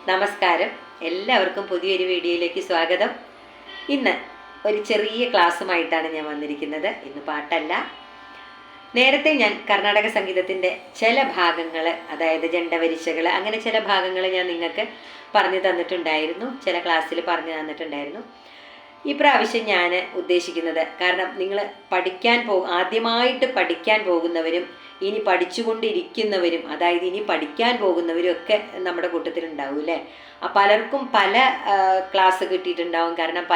നമസ്കാരം. എല്ലാവർക്കും പുതിയൊരു വീഡിയോയിലേക്ക് സ്വാഗതം. ഇന്ന് ഒരു ചെറിയ ക്ലാസ്സുമായിട്ടാണ് ഞാൻ വന്നിരിക്കുന്നത്. ഇന്ന് പാട്ടല്ല. നേരത്തെ ഞാൻ കർണാടക സംഗീതത്തിൻ്റെ ചില ഭാഗങ്ങൾ, അതായത് ജണ്ടവരിശകൾ, അങ്ങനെ ചില ഭാഗങ്ങൾ ഞാൻ നിങ്ങൾക്ക് പറഞ്ഞു തന്നിട്ടുണ്ടായിരുന്നു, ചില ക്ലാസ്സിൽ പറഞ്ഞു തന്നിട്ടുണ്ടായിരുന്നു. ഈ പ്രാവശ്യം ഞാൻ ഉദ്ദേശിക്കുന്നത്, കാരണം നിങ്ങൾ ആദ്യമായിട്ട് പഠിക്കാൻ പോകുന്നവരും ഇനി പഠിച്ചുകൊണ്ടിരിക്കുന്നവരും, അതായത് ഇനി പഠിക്കാൻ പോകുന്നവരും ഒക്കെ നമ്മുടെ കൂട്ടത്തിലുണ്ടാവും അല്ലേ. പലർക്കും പല ക്ലാസ് കിട്ടിയിട്ടുണ്ടാവും. കാരണം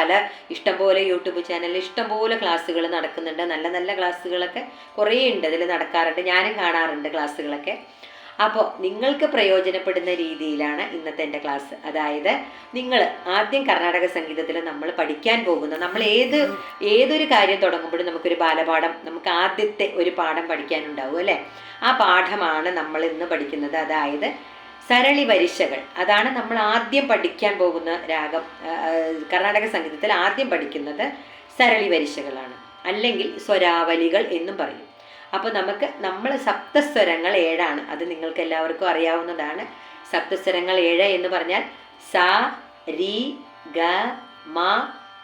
ഇഷ്ടംപോലെ യൂട്യൂബ് ചാനലിൽ ഇഷ്ടംപോലെ ക്ലാസ്സുകൾ നടക്കുന്നുണ്ട്. നല്ല നല്ല ക്ലാസ്സുകളൊക്കെ കുറേ ഉണ്ട്, അതിൽ നടക്കാറുണ്ട്, ഞാനും കാണാറുണ്ട് ക്ലാസ്സുകളൊക്കെ. അപ്പോൾ നിങ്ങൾക്ക് പ്രയോജനപ്പെടുന്ന രീതിയിലാണ് ഇന്നത്തെ എൻ്റെ ക്ലാസ്. അതായത് നിങ്ങൾ ആദ്യം കർണാടക സംഗീതത്തിൽ നമ്മൾ പഠിക്കാൻ പോകുന്ന, നമ്മൾ ഏതൊരു കാര്യം തുടങ്ങുമ്പോഴും നമുക്കൊരു ബാലപാഠം, നമുക്ക് ആദ്യത്തെ ഒരു പാഠം പഠിക്കാനുണ്ടാവും അല്ലേ. ആ പാഠമാണ് നമ്മൾ ഇന്ന് പഠിക്കുന്നത്. അതായത് സരളി വരിശകൾ. അതാണ് നമ്മൾ ആദ്യം പഠിക്കാൻ പോകുന്ന രാഗം. കർണാടക സംഗീതത്തിൽ ആദ്യം പഠിക്കുന്നത് സരളി വരിശകളാണ്, അല്ലെങ്കിൽ സ്വരാവലികൾ എന്നും പറയും. അപ്പോൾ നമ്മൾ സപ്തസ്വരങ്ങൾ 7ആണ്. അത് നിങ്ങൾക്ക് എല്ലാവർക്കും അറിയാവുന്നതാണ്. സപ്തസ്വരങ്ങൾ 7 എന്ന് പറഞ്ഞാൽ സ, രി, ഗ, മ,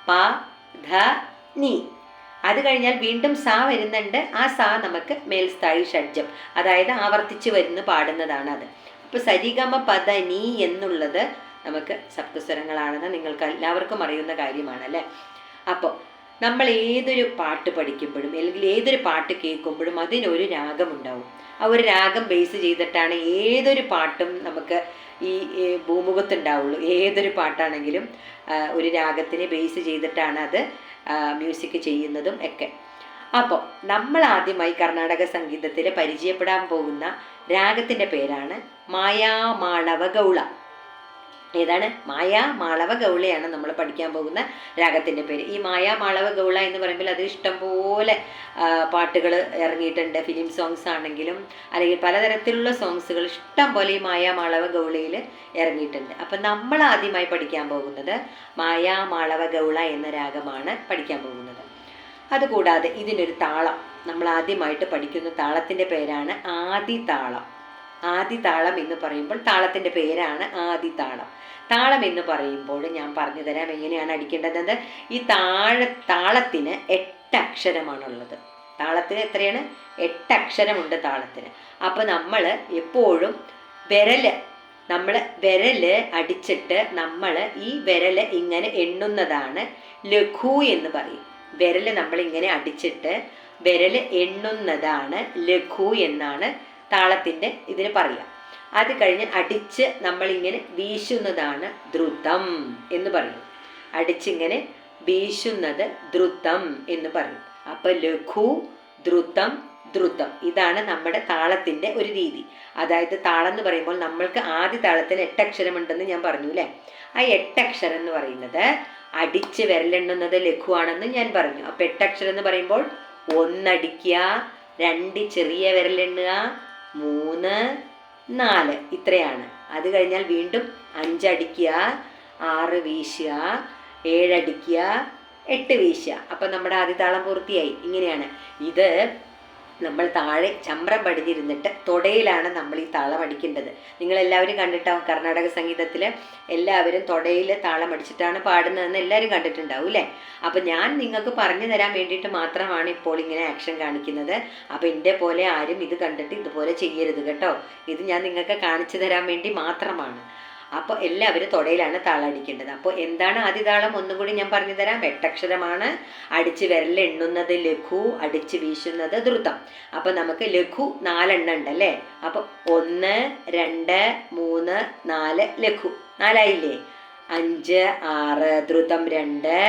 പ, ധ, നി. അത് കഴിഞ്ഞാൽ വീണ്ടും സ വരുന്നുണ്ട്. ആ സ നമുക്ക് മേൽസ്ഥായി ഷഡ്ജം, അതായത് ആവർത്തിച്ച് പാടുന്നതാണ് അത്. അപ്പോൾ സരിഗമ പദ നീ എന്നുള്ളത് നമുക്ക് സപ്തസ്വരങ്ങളാണെന്ന് നിങ്ങൾക്ക് എല്ലാവർക്കും അറിയുന്ന കാര്യമാണ് അല്ലേ. അപ്പോൾ നമ്മൾ ഏതൊരു പാട്ട് പഠിക്കുമ്പോഴും അല്ലെങ്കിൽ ഏതൊരു പാട്ട് കേൾക്കുമ്പോഴും അതിനൊരു രാഗമുണ്ടാവും. ആ ഒരു രാഗം ബേസ് ചെയ്തിട്ടാണ് ഏതൊരു പാട്ടും നമുക്ക് ഈ ഭൂമുഖത്തുണ്ടാവുള്ളൂ. ഏതൊരു പാട്ടാണെങ്കിലും ഒരു രാഗത്തിനെ ബേസ് ചെയ്തിട്ടാണ് അത് മ്യൂസിക് ചെയ്യുന്നതും ഒക്കെ. അപ്പോൾ നമ്മൾ ആദ്യമായി കർണാടക സംഗീതത്തിൽ പരിചയപ്പെടാൻ പോകുന്ന രാഗത്തിൻ്റെ പേരാണ് മായാമാളവ ഗൗള. ഏതാണ്? മായാമാളവ ഗൗളയാണ് നമ്മൾ പഠിക്കാൻ പോകുന്ന രാഗത്തിൻ്റെ പേര്. ഈ മായാമാളവ ഗൗള എന്ന് പറയുമ്പോൾ അത് ഇഷ്ടംപോലെ പാട്ടുകൾ ഇറങ്ങിയിട്ടുണ്ട്. ഫിലിം സോങ്സ് ആണെങ്കിലും അല്ലെങ്കിൽ പലതരത്തിലുള്ള സോങ്സുകൾ ഇഷ്ടം പോലെ ഈ മായാമാളവ ഗൗളയിൽ ഇറങ്ങിയിട്ടുണ്ട്. അപ്പം നമ്മൾ ആദ്യമായി പഠിക്കാൻ പോകുന്നത് മായാമാളവ ഗൗള എന്ന രാഗമാണ് പഠിക്കാൻ പോകുന്നത്. അതുകൂടാതെ ഇതിനൊരു താളം, നമ്മൾ ആദ്യമായിട്ട് പഠിക്കുന്ന താളത്തിൻ്റെ പേരാണ് ആദിതാളം. ആദിതാളം എന്ന് പറയുമ്പോൾ താളത്തിൻ്റെ പേരാണ് ആദിതാളം. താളം എന്ന് പറയുമ്പോൾ ഞാൻ പറഞ്ഞു തരാം എങ്ങനെയാണ് അടിക്കേണ്ടത്. ഈ താളത്തിന് 8 അക്ഷരമാണുള്ളത്. താളത്തിന് എത്രയാണ്? 8 അക്ഷരമുണ്ട് താളത്തിന്. അപ്പോൾ നമ്മൾ എപ്പോഴും വിരല് അടിച്ചിട്ട് നമ്മൾ ഈ വിരല് ഇങ്ങനെ എണ്ണുന്നതാണ് ലഘു എന്ന് പറയും. വിരല് നമ്മളിങ്ങനെ അടിച്ചിട്ട് വിരല് എണ്ണുന്നതാണ് ലഘു എന്നാണ് താളത്തിൻ്റെ ഇതിന് പറയാം. അത് കഴിഞ്ഞ് അടിച്ച് നമ്മളിങ്ങനെ വീശുന്നതാണ് ദ്രുതം എന്ന് പറയും. അടിച്ചിങ്ങനെ വീശുന്നത് ദ്രുതം എന്ന് പറയും. അപ്പം ലഘു, ദ്രുതം, ദ്രുതം, ഇതാണ് നമ്മുടെ താളത്തിൻ്റെ ഒരു രീതി. അതായത് താളം എന്ന് പറയുമ്പോൾ നമ്മൾക്ക് ആദ്യ താളത്തിന് 8 അക്ഷരമുണ്ടെന്ന് ഞാൻ പറഞ്ഞു അല്ലേ. ആ 8 അക്ഷരം എന്ന് പറയുന്നത് അടിച്ച് വിരലെണ്ണുന്നത് ലഘുവാണെന്ന് ഞാൻ പറഞ്ഞു. അപ്പം 8 അക്ഷരം എന്ന് പറയുമ്പോൾ 1 അടിക്കുക, 2 ചെറിയ വിരലെണ്ണുക, 3, 4, ഇത്രയാണ്. അത് കഴിഞ്ഞാൽ വീണ്ടും 5 അടിക്കുക, 6 വീശുക, 7 അടിക്കുക, 8 വീശുക. അപ്പം നമ്മുടെ ആദ്യതാളം പൂർത്തിയായി. ഇങ്ങനെയാണ് ഇത്. നമ്മൾ താഴെ ചമ്രം പടിഞ്ഞിരുന്നിട്ട് തൊടയിലാണ് നമ്മൾ ഈ താളം അടിക്കേണ്ടത്. നിങ്ങളെല്ലാവരും കണ്ടിട്ടാവും കർണാടക സംഗീതത്തിൽ എല്ലാവരും തൊടയിൽ താളം അടിച്ചിട്ടാണ് പാടുന്നതെന്ന് എല്ലാവരും കണ്ടിട്ടുണ്ടാവും അല്ലേ. അപ്പം ഞാൻ നിങ്ങൾക്ക് പറഞ്ഞു തരാൻ വേണ്ടിയിട്ട് മാത്രമാണ് ഇപ്പോൾ ഇങ്ങനെ ആക്ഷൻ കാണിക്കുന്നത്. അപ്പം എൻ്റെ പോലെ ആരും ഇത് കണ്ടിട്ട് ഇതുപോലെ ചെയ്യരുത് കേട്ടോ. ഇത് ഞാൻ നിങ്ങൾക്ക് കാണിച്ചു തരാൻ വേണ്ടി മാത്രമാണ്. അപ്പോൾ എല്ലാവരും തൊടയിലാണ് താളം അടിക്കേണ്ടത്. അപ്പോൾ എന്താണ് ആദിതാളം ഒന്നും കൂടി ഞാൻ പറഞ്ഞു തരാം. 8 അക്ഷരമാണ്. അടിച്ച് വിരലെണ്ണുന്നത് ലഘു, അടിച്ച് വീശുന്നത് ദ്രുതം. അപ്പം നമുക്ക് ലഘു 4 എണ്ണം ഉണ്ടല്ലേ. അപ്പോൾ 1, 2, 3, 4 ലഘു 4 ആയില്ലേ. 5, 6 ദ്രുതം 2,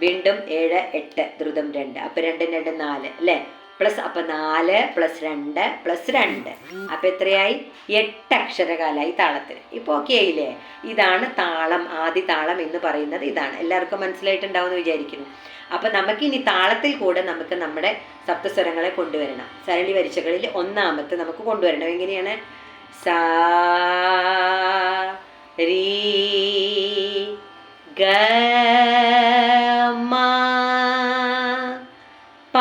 വീണ്ടും 7, 8 ദ്രുതം 2. അപ്പം 2, 2, 4 അല്ലേ. പ്ലസ് അപ്പം 4 + 2 + 2. അപ്പം എത്രയായി? 8 അക്ഷരകാലായി താളത്തിന്. ഇപ്പോൾ ഓക്കെ ആയില്ലേ. ഇതാണ് താളം. ആദ്യ താളം എന്ന് പറയുന്നത് ഇതാണ്. എല്ലാവർക്കും മനസ്സിലായിട്ടുണ്ടാവുമെന്ന് വിചാരിക്കുന്നു. അപ്പം നമുക്കിനി താളത്തിൽ കൂടെ നമുക്ക് നമ്മുടെ സപ്തസ്വരങ്ങളെ കൊണ്ടുവരണം. സരളി വരിശകളിൽ ഒന്നാമത്തെ നമുക്ക് കൊണ്ടുവരണം. എങ്ങനെയാണ്? സാ, രി, ഗ, മ, പ,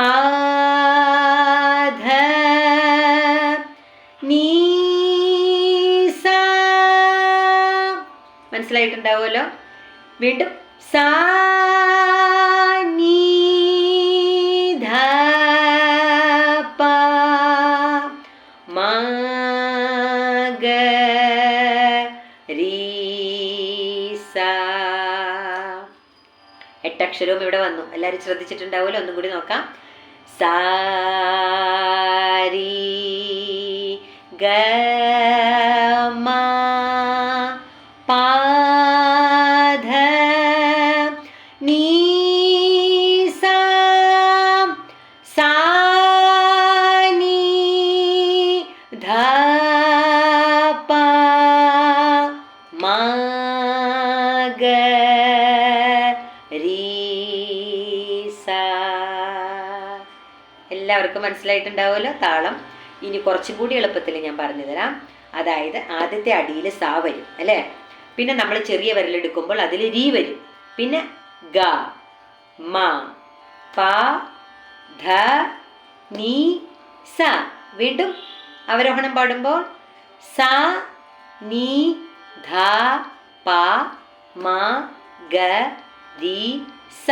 മനസ്സിലായിട്ടുണ്ടാവുമല്ലോ. വീണ്ടും സാ നീ ധ പ മാ ഗ രീ സാ. 8 അക്ഷരവും ഇവിടെ വന്നു. എല്ലാവരും ശ്രദ്ധിച്ചിട്ടുണ്ടാവുമല്ലോ. ഒന്നും കൂടി നോക്കാം. സാ രീ ഗ മ പ ധ നീ സാ സാ നീ ധ പ മാ ഗ രീ സാ. എല്ലാവർക്കും മനസ്സിലായിട്ടുണ്ടാവുമല്ലോ താളം. ഇനി കുറച്ചും കൂടി എളുപ്പത്തിൽ ഞാൻ പറഞ്ഞു തരാം. അതായത് ആദ്യത്തെ അടിയിൽ സാ വരും അല്ലേ, പിന്നെ നമ്മൾ ചെറിയ വിരലെടുക്കുമ്പോൾ അതിൽ രീ വരും, പിന്നെ ഗ മ പ ധ നീ സ. വീണ്ടും അവരോഹണം പാടുമ്പോൾ സ നീ ധ പ മ ഗ രീ സ.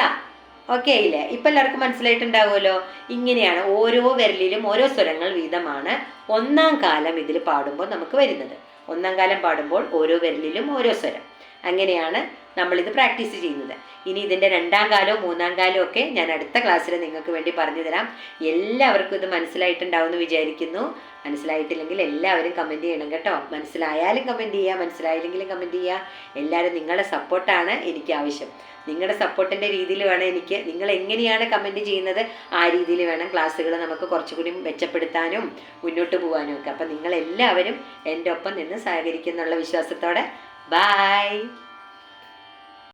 ഓക്കെ ആയില്ലേ? ഇപ്പം എല്ലാവർക്കും മനസ്സിലായിട്ടുണ്ടാവുമല്ലോ. ഇങ്ങനെയാണ് ഓരോ വിരലിലും ഓരോ സ്വരങ്ങൾ വീതമാണ് ഒന്നാം കാലം ഇതിൽ പാടുമ്പോൾ നമുക്ക് വരുന്നത്. ഒന്നാം കാലം പാടുമ്പോൾ ഓരോ വിരലിലും ഓരോ സ്വരം. അങ്ങനെയാണ് നമ്മളിത് പ്രാക്ടീസ് ചെയ്യുന്നത്. ഇനി ഇതിൻ്റെ 2ാം കാലവും 3ാം കാലവും ഒക്കെ ഞാൻ അടുത്ത ക്ലാസ്സിൽ നിങ്ങൾക്ക് വേണ്ടി പറഞ്ഞു തരാം. എല്ലാവർക്കും ഇത് മനസ്സിലായിട്ടുണ്ടാവും എന്ന് വിചാരിക്കുന്നു. മനസ്സിലായിട്ടില്ലെങ്കിൽ എല്ലാവരും കമൻറ്റ് ചെയ്യണം കേട്ടോ. മനസ്സിലായാലും കമൻറ്റ് ചെയ്യുക, മനസ്സിലായില്ലെങ്കിലും കമൻറ്റ് ചെയ്യുക. എല്ലാവരും നിങ്ങളുടെ സപ്പോർട്ടാണ് എനിക്ക് ആവശ്യം. നിങ്ങളുടെ സപ്പോർട്ടിൻ്റെ രീതിയിൽ വേണം എനിക്ക്, നിങ്ങൾ എങ്ങനെയാണ് കമൻറ്റ് ചെയ്യുന്നത് ആ രീതിയിൽ വേണം ക്ലാസ്സുകൾ നമുക്ക് കുറച്ചുകൂടി മെച്ചപ്പെടുത്താനും മുന്നോട്ട് പോകാനും ഒക്കെ. അപ്പം നിങ്ങളെല്ലാവരും എൻ്റെ ഒപ്പം നിന്ന് സഹകരിക്കുന്നുള്ള വിശ്വാസത്തോടെ ബൈ.